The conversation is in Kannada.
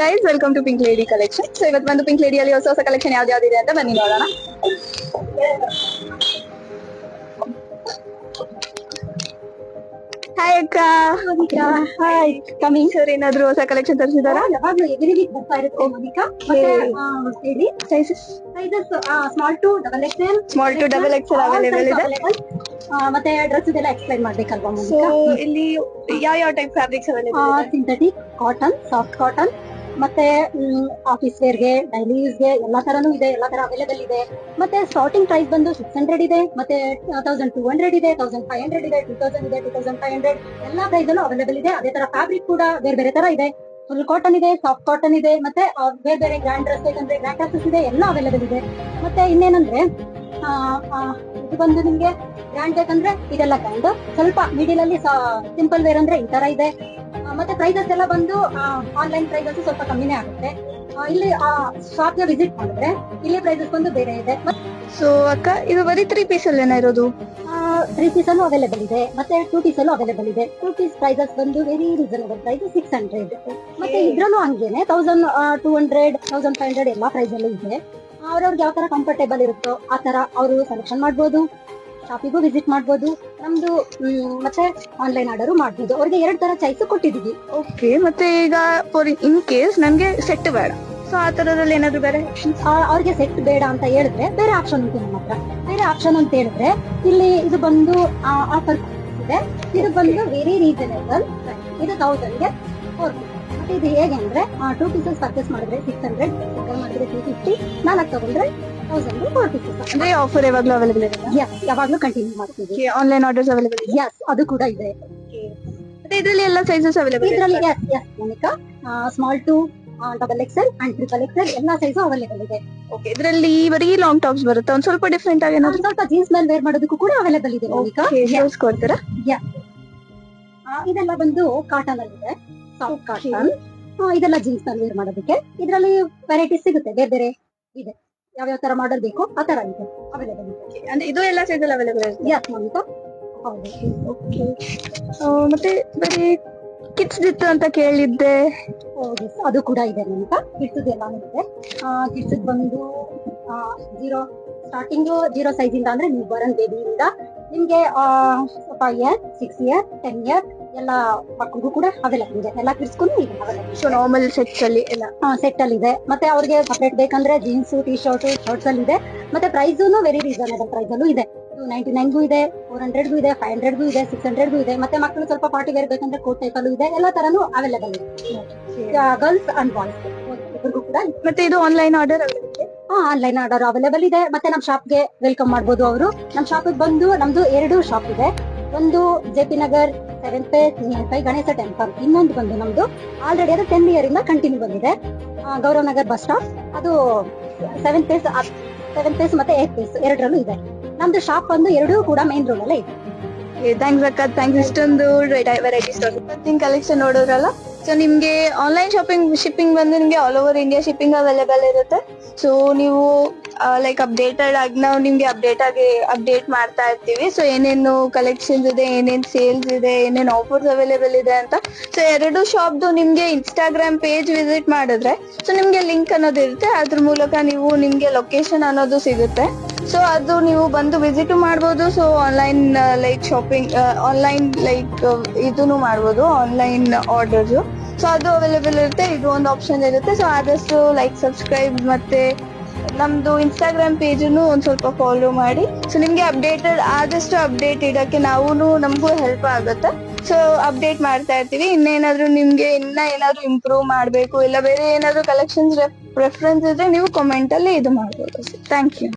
Guys, welcome to pink lady collection. So ಇವತ್ತು ಬಂದು ಪಿಂಕ್ ಲೇಡಿಯಲ್ಲಿ ಹೊಸ ಹೊಸ ಕಲೆಕ್ಷನ್ ಯಾವ್ದಿದೆ ಅಂತ ಬನ್ನಿ ನೋಡೋಣ. ಹಾಯ್ ಅಕ್ಕ. ಹಾಯ್. ಕಮಿಂಗ್ ಸರ್, ಏನಾದ್ರು ಹೊಸ ಕಲೆಕ್ಷನ್ ತರಿಸಿದಾರಾ? ಯಾವಾಗ್ಲೂ ಎವ್ರಿ ವೀಕ್ ಬರ್ತಾ ಇರುತ್ತೆ ಮೋನಿಕಾ. ಮತ್ತೆ ಹೇಳಿ sizes small to double XL, small to double XL available ಇದೆ. ಮತ್ತೆ ಡ್ರೆಸ್ ಇದೆಲ್ಲ ಎಕ್ಸ್ಪ್ಲೈನ್ ಮಾಡ್ಬೇಕಲ್ವಾ ಸೊ ಮೋನಿಕಾ? ಇಲ್ಲಿ ಯಾವ ಟೈಪ್ ಫ್ಯಾಬ್ರಿಕ್ಸ್ ಅವೈಲೇಬಲ್ ಇದೆ? ಸಿಂಥೆಟಿಕ್, ಕಾಟನ್, ಸಾಫ್ಟ್ ಕಾಟನ್, ಮತ್ತೆ ಆಫೀಸ್ ವೇರ್ಗೆ, ಡೈಲಿ ಯೂಸ್ಗೆ ಎಲ್ಲಾ ತರನು ಇದೆ. ಎಲ್ಲಾ ತರ ಅವೈಲೇಬಲ್ ಇದೆ. ಮತ್ತೆ ಸ್ಟಾರ್ಟಿಂಗ್ ಪ್ರೈಸ್ ಬಂದು 600 ಇದೆ, ಮತ್ತೆ 1200 ಇದೆ, 1500 ಇದೆ, 2000 ಇದೆ, 2500 ಎಲ್ಲಾ ಪ್ರೈಸ್ ಅಲ್ಲೂ ಅವೈಲೇಬಲ್ ಇದೆ. ಅದೇ ತರ ಫ್ಯಾಬ್ರಿಕ್ ಕೂಡ ಬೇರೆ ಬೇರೆ ತರ ಇದೆ. ಫುಲ್ ಕಾಟನ್ ಇದೆ, ಸಾಫ್ಟ್ ಕಾಟನ್ ಇದೆ, ಮತ್ತೆ ಬೇರೆ ಬೇರೆ ಗ್ರ್ಯಾಂಡ್ ಡ್ರೆಸ್ ಬೇಕಂದ್ರೆ ಗ್ರ್ಯಾಂಡ್ ಡ್ರೆಸ್ಸಸ್ ಇದೆ, ಎಲ್ಲ ಅವೈಲೇಬಲ್ ಇದೆ. ಮತ್ತೆ ಇನ್ನೇನಂದ್ರೆ ಇದು ಬಂದು ನಿಮ್ಗೆ ಗ್ರ್ಯಾಂಡ್ ಬೇಕಂದ್ರೆ ಇದೆಲ್ಲ ಗ್ರ್ಯಾಂಡ್, ಸ್ವಲ್ಪ ಮಿಡಿಲ್ ಅಲ್ಲಿ ಸಿಂಪಲ್ ವೇರ್ ಅಂದ್ರೆ ಈ ತರ ಇದೆ. ಮತ್ತೆ ಪ್ರೈಸಸ್ ಎಲ್ಲ ಬಂದು ಆನ್ಲೈನ್ ಪ್ರೈಸಸ್ ಸ್ವಲ್ಪ ಕಮ್ಮಿನೇ ಆಗುತ್ತೆ. ಇಲ್ಲಿ ಶಾಪ್ ಗೆ ವಿಸಿಟ್ ಮಾಡಿದ್ರೆ ಇಲ್ಲಿ ಪ್ರೈಸಸ್ ಬಂದು ಬೇರೆ ಇದೆ. ಸೊ ಅಕ್ಕ, ಇದು ಬರೀ 3 ಪೀಸ್ ಅಲ್ಲೇನಾ ಇರೋದು? 3 ಪೀಸ್ ಅಲ್ಲೂ ಅವೈಲೇಬಲ್ ಇದೆ, ಮತ್ತೆ 2 ಪೀಸ್ ಅಲ್ಲೂ ಅವೈಲೇಬಲ್ ಇದೆ. 2 ಪೀಸ್ ಪ್ರೈಸಸ್ ಬಂದು ವೆರಿ ರೀಸನಬಲ್ ಪ್ರೈಸ್ 600. ಮತ್ತೆ ಇದ್ರಲ್ಲೂ ಹಂಗೇನೆ 1200, 1500 ಎಲ್ಲಾ ಪ್ರೈಸ್ ಅಲ್ಲೂ ಇದೆ. ಅವ್ರವ್ರಿಗೆ ಯಾವ ತರ ಕಂಫರ್ಟೇಬಲ್ ಇರುತ್ತೋ ಆ ತರ ಅವರು ಸೆಲೆಕ್ಷನ್ ಮಾಡ್ಬೋದು. ಶಾಪಿಗೂ ವಿಸಿಟ್ ಮಾಡ್ಬೋದು. ನಮ್ದು ಮತ್ತೆ ಆನ್ಲೈನ್ ಆರ್ಡರ್ ಮಾಡ್ಬೋದು. ಅವ್ರಿಗೆ 2 ತರ ಚಾಯ್ಸ್ ಕೊಟ್ಟಿದೀವಿ. ಓಕೆ. ಮತ್ತೆ ಈಗ ಫಾರ್ ಇನ್ ಕೇಸ್ ನನ್ಗೆ ಸೆಟ್ ಬೇಡ, ಸೊ ಆ ತರದಲ್ಲಿ ಏನಾದ್ರು ಬೇರೆ ಆಪ್ಷನ್ಸ್? ಅವ್ರಿಗೆ ಸೆಟ್ ಬೇಡ ಅಂತ ಹೇಳಿದ್ರೆ ಬೇರೆ ಆಪ್ಷನ್ ಉಂಟು ನಮ್ಮ ಹತ್ರ. ಬೇರೆ ಆಪ್ಷನ್ ಅಂತ ಹೇಳಿದ್ರೆ ಇಲ್ಲಿ ಇದು ಬಂದು ಆಫರ್ ಇದೆ. ಇದು ಬಂದು ವೆರಿ ರೀಸನಬಲ್. ಇದು 1000ಗೆ 4 ಪೀಸ್. ಮತ್ತೆ ಇದು ಹೇಗೆ ಅಂದ್ರೆ 2 ಪೀಸಸ್ ಪರ್ಚೇಸ್ ಮಾಡಿದ್ರೆ 600, ಸಿಂಗಲ್ ಮಾಡಿದ್ರೆ 250, 4 ತಗೊಂಡ್ರೆ 1000 4 ಪೀಸಸ್. ಅಂದ್ರೆ ಆಫರ್ ಯಾವಾಗ್ಲೂ ಅವೈಲೇಬಲ್ ಇದೆ? ಯಾವಾಗ್ಲೂ ಕಂಟಿನ್ಯೂ ಮಾಡ್ತೀವಿ. ಆನ್ಲೈನ್ ಆರ್ಡರ್ಸ್ ಅವೈಲೇಬಲ್ ಇದೆ? ಅದು ಕೂಡ ಇದೆ. ಮತ್ತೆ ಇದರಲ್ಲಿ ಎಲ್ಲ ಸೈಜಸ್ ಅವೈಲೇಬಲ್ ಇದೆ? ಇದರಲ್ಲಿ Monica small to double XL and triple XL ಎಲ್ಲಾ ಸೈಜು ಅವೈಲೇಬಲ್ ಇದೆ. ಓಕೆ. ಇದರಲ್ಲಿ ಬರೀ ಲಾಂಗ್ ಟಾಪ್ಸ್ ಬರುತ್ತೆ, ಒಂದ್ ಸ್ವಲ್ಪ ಡಿಫ್ರೆಂಟ್ ಆಗಿ ಏನಾದ್ರು? ಸ್ವಲ್ಪ ಜೀನ್ಸ್ ಮೇಲೆ ವೇರ್ ಮಾಡೋದಕ್ಕೂ ಕೂಡ ಅವೈಲೇಬಲ್ ಇದೆ ಮೋನಿಕಾ. ಕೊಡ್ತೀರಾ? ಇದೆಲ್ಲ ಬಂದು ಕಾಟನ್ ಅಲ್ಲಿ ಇದೆ, ಸಾಫ್ಟ್ ಕಾಟನ್. ಇದೆಲ್ಲ ಜೀನ್ಸ್ ನಲ್ಲಿ ವೇರ್ ಮಾಡೋದಕ್ಕೆ. ಇದರಲ್ಲಿ ವೆರೈಟಿ ಸಿಗುತ್ತೆ, ಬೇರೆ ಬೇರೆ ಇದೆ. ಯಾವ್ಯಾವ ತರ ಮಾಡಲ್ ಬೇಕು ಆ ತರ ಇದೆ ಅವೈಲೇಬಲ್ ಇದೆ. ಅಂದ್ರೆ ಇದು ಎಲ್ಲ ಸೈಜ್ ಅಲ್ಲಿ ಅವೈಲೇಬಲ್ ಇದೆ? ಯಸ್ ಮೋನಿಕಾ, ಹೌದು. ಓಕೆ. ಮತ್ತೆ ಬರೀ ಕಿಡ್ಸ್ ಇತ್ತು ಅಂತ ಕೇಳಿದ್ದೆ. ಅದು ಕೂಡ ಇದೆ ಮೋನಿಕಾ. ಕಿಡ್ಸ್ ಎಲ್ಲ ಇದೆ. ಕಿಡ್ಸ್ ಬಂದು ಸ್ಟಾರ್ಟಿಂಗ್ 0 ಸೈಜ್ ಇಂದ ಅಂದ್ರೆ ನೀವು ಬರನ್ ಬೇಬಿಯಿಂದ ನಿಮ್ಗೆ 5 ಇಯರ್, 6 ಇಯರ್, 10 ಇಯರ್ ಎಲ್ಲ ಮಕ್ಕಳಿಗೂ ಕೂಡ ಅವೈಲೇಬಲ್ ಇದೆ. ಎಲ್ಲ ಕಿಡ್ಸ್ಗೂ ಇದೆ ಅವೈಲೇಬಲ್. ಸೊ ನಾರ್ಮಲ್ ಸೆಟ್ಸ್ ಅಲ್ಲಿ ಎಲ್ಲ ಸೆಟ್ ಅಲ್ಲಿ ಇದೆ. ಮತ್ತೆ ಅವ್ರಿಗೆ ಸಪರೇಟ್ ಬೇಕಂದ್ರೆ ಜೀನ್ಸ್, ಟಿ ಶರ್ಟ್, ಶರ್ಟ್ಸ್ ಅಲ್ಲಿ ಇದೆ. ಮತ್ತೆ ಪ್ರೈಸೂನು ವೆರಿ ರೀಸನಬಲ್ ಪ್ರೈಸ್ ಅಲ್ಲೂ ಇದೆ. 299ಗೂ ಇದೆ, 400ಗೂ ಇದೆ, 500ಗೂ ಇದೆ, 600ಗೂ ಇದೆ. ಮತ್ತೆ ಮಕ್ಕಳು ಸ್ವಲ್ಪ ಪಾರ್ಟಿ ವೇರ್ ಬೇಕಂದ್ರೆ ಕೋಟ್ ಟೈಪ್ ಅಲ್ಲೂ ಇದೆ. ಎಲ್ಲ ತರನು ಅವೈಲೇಬಲ್ ಇದೆ, ಗರ್ಲ್ಸ್ ಅಂಡ್ ಬಾಯ್ಸ್ ಇಬ್ಬರಿಗೂ ಕೂಡ. ಮತ್ತೆ ಇದು ಆನ್ಲೈನ್ ಆರ್ಡರ್ ಅವೈಲೇಬಲ್ ಇದೆ? ಆನ್ಲೈನ್ ಆರ್ಡರ್ ಅವೈಲೇಬಲ್ ಇದೆ. ಮತ್ತೆ ನಮ್ ಶಾಪ್ ಗೆ ವೆಲ್ಕಮ್ ಮಾಡ್ಬೋದು ಅವರು. ನಮ್ ಶಾಪ್ ಬಂದು ನಮ್ದು 2 ಶಾಪ್ ಇದೆ. ಒಂದು JP Nagar 7th phase near by Ganesha temple. ಇನ್ನೊಂದು ಬಂದು ನಮ್ದು ಆಲ್ರೆಡಿ ಅದು 10 ಇಯರ್ ಇಂದ ಕಂಟಿನ್ಯೂ ಬಂದಿದೆ, ಗೌರವ್ ನಗರ್ ಬಸ್ ಸ್ಟಾಪ್. ಅದು 7th ಫೇಸ್ ಮತ್ತೆ 8th ಫೇಸ್ ಎರಡರಲ್ಲೂ ಇದೆ. ನಮ್ದು ಶಾಪ್ ಬಂದು 2 ಕೂಡ ಮೇನ್ ರೋಡ್ ಅಲ್ಲೇ ಇದೆ. ಥ್ಯಾಂಕ್ಸ್ ಅಕ್ಕ, ಥ್ಯಾಂಕ್ಸ್. ಇಷ್ಟೊಂದು ವೆರೈಟೀಸ್ ಕಲೆಕ್ಷನ್ ನೋಡೋದ್ರಲ್ಲ. ಸೊ ನಿಮ್ಗೆ ಆನ್ಲೈನ್ ಶಿಪ್ಪಿಂಗ್ ಬಂದು ನಿಮ್ಗೆ all over India shipping available ಇರುತ್ತೆ. ಸೊ ನೀವು ಲೈಕ್ ಅಪ್ಡೇಟೆಡ್ ಆಗಿ ನಾವು ನಿಮ್ಗೆ ಅಪ್ಡೇಟ್ ಮಾಡ್ತಾ ಇರ್ತೀವಿ. ಸೊ ಏನೇನು ಕಲೆಕ್ಷನ್ಸ್ ಇದೆ, ಏನೇನ್ ಸೇಲ್ಸ್ ಇದೆ, ಏನೇನ್ ಆಫರ್ಸ್ ಅವೈಲೇಬಲ್ ಇದೆ ಅಂತ. ಸೊ 2 ಶಾಪ್ದು ನಿಮ್ಗೆ ಇನ್ಸ್ಟಾಗ್ರಾಮ್ ಪೇಜ್ ವಿಸಿಟ್ ಮಾಡಿದ್ರೆ ಸೊ ನಿಮ್ಗೆ ಲಿಂಕ್ ಅನ್ನೋದು ಇರುತ್ತೆ. ಅದ್ರ ಮೂಲಕ ನೀವು ನಿಮ್ಗೆ ಲೊಕೇಶನ್ ಅನ್ನೋದು ಸಿಗುತ್ತೆ. ಸೊ ಅದು ನೀವು ಬಂದು ವಿಸಿಟ್ ಮಾಡ್ಬೋದು. So online like shopping, online like ಇದನ್ನು ಮಾಡ್ಬೋದು, ಆನ್ಲೈನ್ ಆರ್ಡರ್ಸ್. ಸೊ ಅದು ಅವೈಲೇಬಲ್ ಇರುತ್ತೆ. ಇದು ಒಂದು ಆಪ್ಷನ್ ಇರುತ್ತೆ. ಸೊ ಆದಷ್ಟು ಲೈಕ್ ಸಬ್ಸ್ಕ್ರೈಬ್ ಮತ್ತೆ ನಮ್ದು ಇನ್ಸ್ಟಾಗ್ರಾಮ್ ಪೇಜನ್ನು ಒಂದ್ ಸ್ವಲ್ಪ ಫಾಲೋ ಮಾಡಿ. ಸೊ ನಿಮ್ಗೆ ಆದಷ್ಟು ಅಪ್ಡೇಟ್ ಇಡಕ್ಕೆ ನಮಗೂ ಹೆಲ್ಪ್ ಆಗುತ್ತೆ. ಸೊ ಅಪ್ಡೇಟ್ ಮಾಡ್ತಾ ಇರ್ತೀವಿ. ನಿಮ್ಗೆ ಏನಾದ್ರು ಇಂಪ್ರೂವ್ ಮಾಡ್ಬೇಕು, ಇಲ್ಲ ಬೇರೆ ಏನಾದ್ರು ಕಲೆಕ್ಷನ್ಸ್ ಪ್ರೆಫರೆನ್ಸ್ ಇದ್ರೆ ನೀವು ಕಾಮೆಂಟ್ ಅಲ್ಲಿ ಇದು ಮಾಡ್ಬೋದು. Thank you.